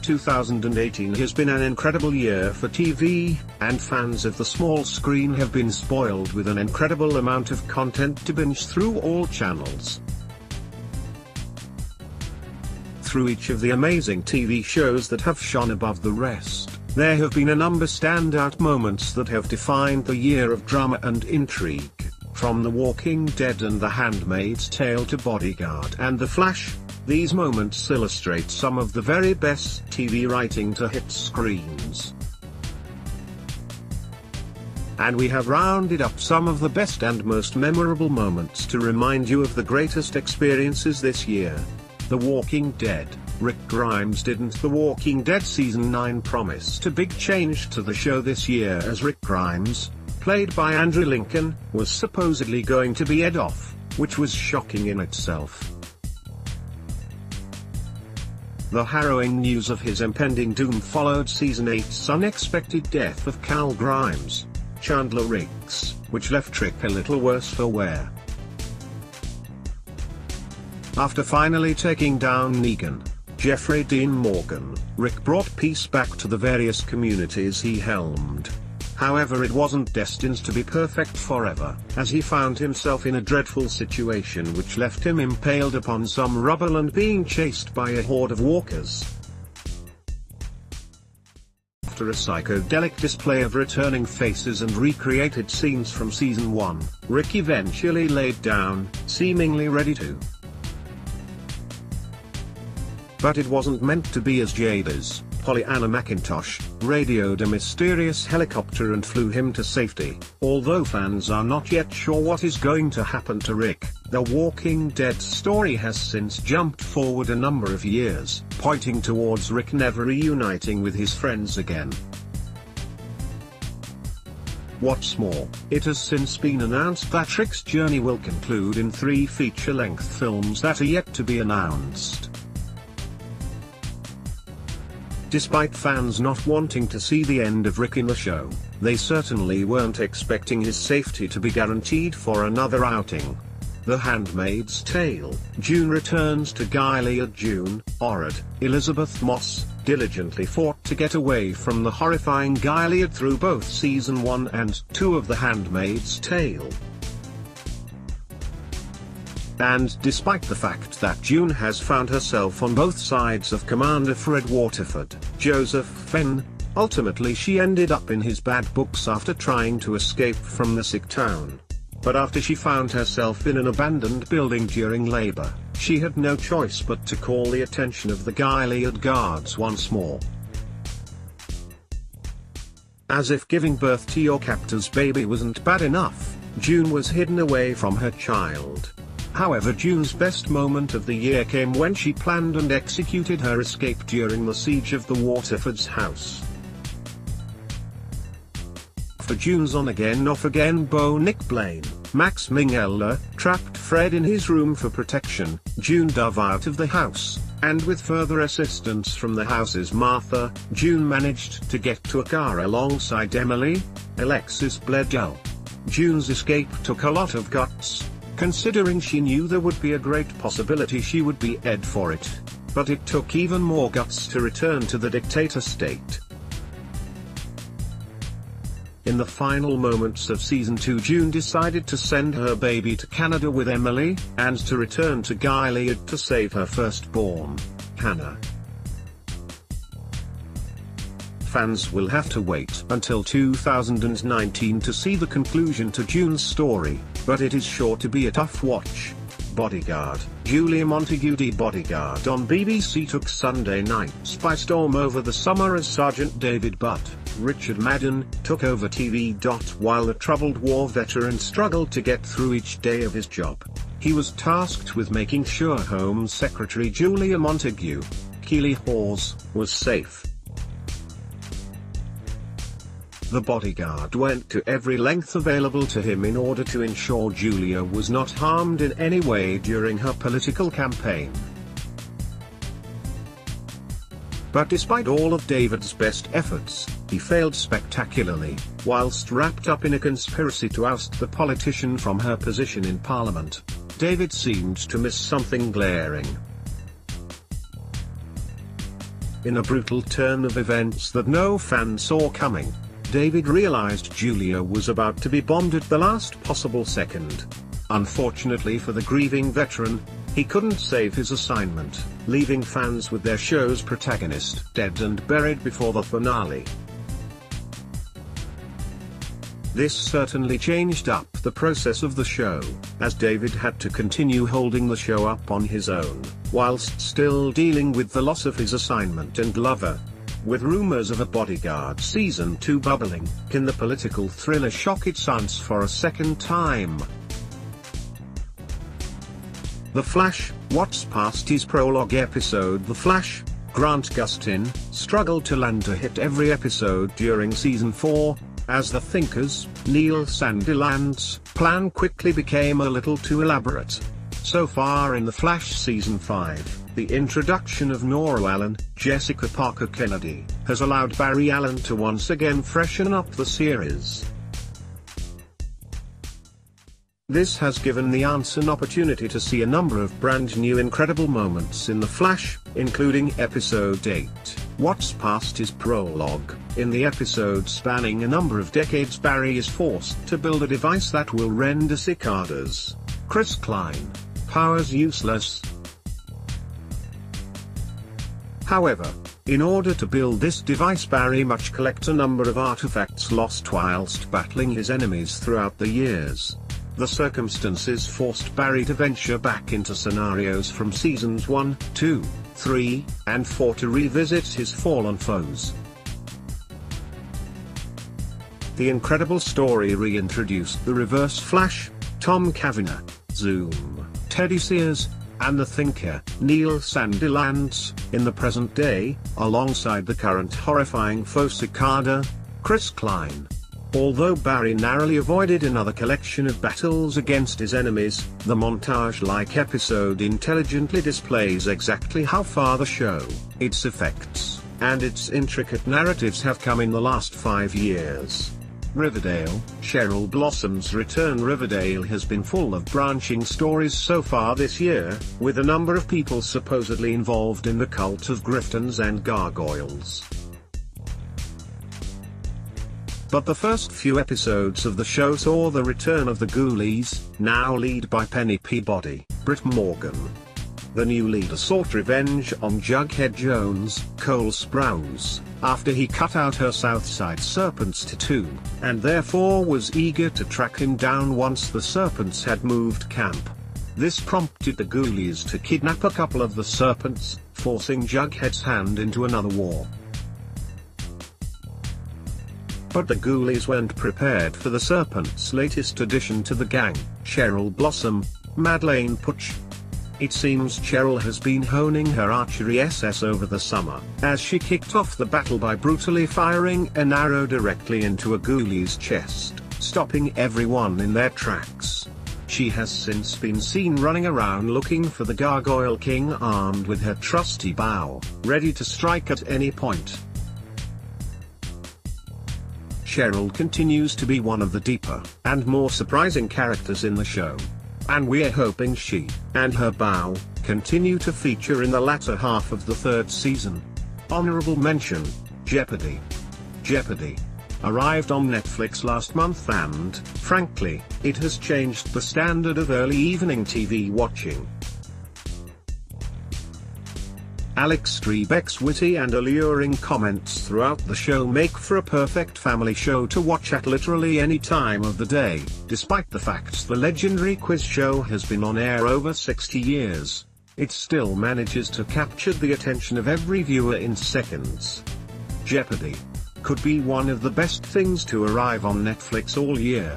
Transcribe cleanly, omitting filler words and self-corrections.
2018 has been an incredible year for TV, and fans of the small screen have been spoiled with an incredible amount of content to binge through all channels. Through each of the amazing TV shows that have shone above the rest, there have been a number standout moments that have defined the year of drama and intrigue, from The Walking Dead and The Handmaid's Tale to Bodyguard and The Flash. These moments illustrate some of the very best TV writing to hit screens. And we have rounded up some of the best and most memorable moments to remind you of the greatest experiences this year. The Walking Dead. Rick Grimes didn't The Walking Dead Season 9 promised a big change to the show this year, as Rick Grimes, played by Andrew Lincoln, was supposedly going to be aired off, which was shocking in itself. The harrowing news of his impending doom followed Season 8's unexpected death of Cal Grimes, Chandler Riggs, which left Rick a little worse for wear. After finally taking down Negan, Jeffrey Dean Morgan, Rick brought peace back to the various communities he helmed. However, it wasn't destined to be perfect forever, as he found himself in a dreadful situation which left him impaled upon some rubble and being chased by a horde of walkers. After a psychedelic display of returning faces and recreated scenes from Season 1, Rick eventually laid down, seemingly ready to. But it wasn't meant to be, as Jada's Pollyanna McIntosh radioed a mysterious helicopter and flew him to safety. Although fans are not yet sure what is going to happen to Rick, the Walking Dead story has since jumped forward a number of years, pointing towards Rick never reuniting with his friends again. What's more, it has since been announced that Rick's journey will conclude in 3 feature-length films that are yet to be announced. Despite fans not wanting to see the end of Rick in the show, they certainly weren't expecting his safety to be guaranteed for another outing. The Handmaid's Tale. June returns to Gilead. June, Orad, Elizabeth Moss, diligently fought to get away from the horrifying Gilead through both Season 1 and 2 of The Handmaid's Tale. And despite the fact that June has found herself on both sides of Commander Fred Waterford, Joseph Fenn, ultimately she ended up in his bad books after trying to escape from the sick town. But after she found herself in an abandoned building during labor, she had no choice but to call the attention of the Gilead guards once more. As if giving birth to your captor's baby wasn't bad enough, June was hidden away from her child. However, June's best moment of the year came when she planned and executed her escape during the siege of the Waterfords' house. After June's on-again off-again beau Nick Blaine, Max Minghella, trapped Fred in his room for protection, June dove out of the house, and with further assistance from the house's Martha, June managed to get to a car alongside Emily, Alexis Bledel. June's escape took a lot of guts, considering she knew there would be a great possibility she would be dead for it, but it took even more guts to return to the dictator state. In the final moments of Season 2, June decided to send her baby to Canada with Emily, and to return to Gilead to save her firstborn, Hannah. Fans will have to wait until 2019 to see the conclusion to June's story, but it is sure to be a tough watch. Bodyguard. Julia Montague de Bodyguard on BBC took Sunday nights by storm over the summer as Sergeant David Butt, Richard Madden, took over TV. While the troubled war veteran struggled to get through each day of his job, he was tasked with making sure Home Secretary Julia Montague, Keeley Hawes, was safe. The bodyguard went to every length available to him in order to ensure Julia was not harmed in any way during her political campaign. But despite all of David's best efforts, he failed spectacularly, whilst wrapped up in a conspiracy to oust the politician from her position in Parliament. David seemed to miss something glaring. In a brutal turn of events that no fan saw coming, David realized Julia was about to be bombed at the last possible second. Unfortunately for the grieving veteran, he couldn't save his assignment, leaving fans with their show's protagonist dead and buried before the finale. This certainly changed up the process of the show, as David had to continue holding the show up on his own, whilst still dealing with the loss of his assignment and lover. With rumors of a Bodyguard Season 2 bubbling, can the political thriller shock its audience for a second time? The Flash, what's past his prologue episode The Flash, Grant Gustin, struggled to land a hit every episode during Season 4, as the Thinkers, Neil Sandilands, plan quickly became a little too elaborate. So far in The Flash Season 5, the introduction of Nora Allen, Jessica Parker Kennedy, has allowed Barry Allen to once again freshen up the series. This has given the audience an opportunity to see a number of brand new incredible moments in The Flash, including Episode 8, What's Past His Prologue. In the episode spanning a number of decades, Barry is forced to build a device that will render cicadas. Chris Klein. Powers useless. However, in order to build this device, Barry must collect a number of artifacts lost whilst battling his enemies throughout the years. The circumstances forced Barry to venture back into scenarios from Seasons 1, 2, 3, and 4 to revisit his fallen foes. The incredible story reintroduced the Reverse Flash, Tom Cavanagh, Zoom, Teddy Sears, and the Thinker, Neil Sandilands, in the present day, alongside the current horrifying foe Cicada, Chris Klein. Although Barry narrowly avoided another collection of battles against his enemies, the montage-like episode intelligently displays exactly how far the show, its effects, and its intricate narratives have come in the last 5 years. Riverdale, Cheryl Blossom's return. Riverdale has been full of branching stories so far this year, with a number of people supposedly involved in the cult of griftins and gargoyles. But the first few episodes of the show saw the return of the Ghoulies, now led by Penny Peabody, Britt Morgan. The new leader sought revenge on Jughead Jones, Cole Sprouse, after he cut out her Southside Serpents tattoo, and therefore was eager to track him down once the Serpents had moved camp. This prompted the Ghoulies to kidnap a couple of the Serpents, forcing Jughead's hand into another war. But the Ghoulies weren't prepared for the Serpents' latest addition to the gang, Cheryl Blossom, Madeleine Putsch. It seems Cheryl has been honing her archery SS over the summer, as she kicked off the battle by brutally firing an arrow directly into a Ghoulies' chest, stopping everyone in their tracks. She has since been seen running around looking for the Gargoyle King, armed with her trusty bow, ready to strike at any point. Cheryl continues to be one of the deeper and more surprising characters in the show, and we're hoping she and her bow continue to feature in the latter half of the 3rd season. Honorable mention, Jeopardy! Jeopardy! Arrived on Netflix last month and, frankly, it has changed the standard of early evening TV watching. Alex Trebek's witty and alluring comments throughout the show make for a perfect family show to watch at literally any time of the day, despite the fact the legendary quiz show has been on air over 60 years. It still manages to capture the attention of every viewer in seconds. Jeopardy! Could be one of the best things to arrive on Netflix all year.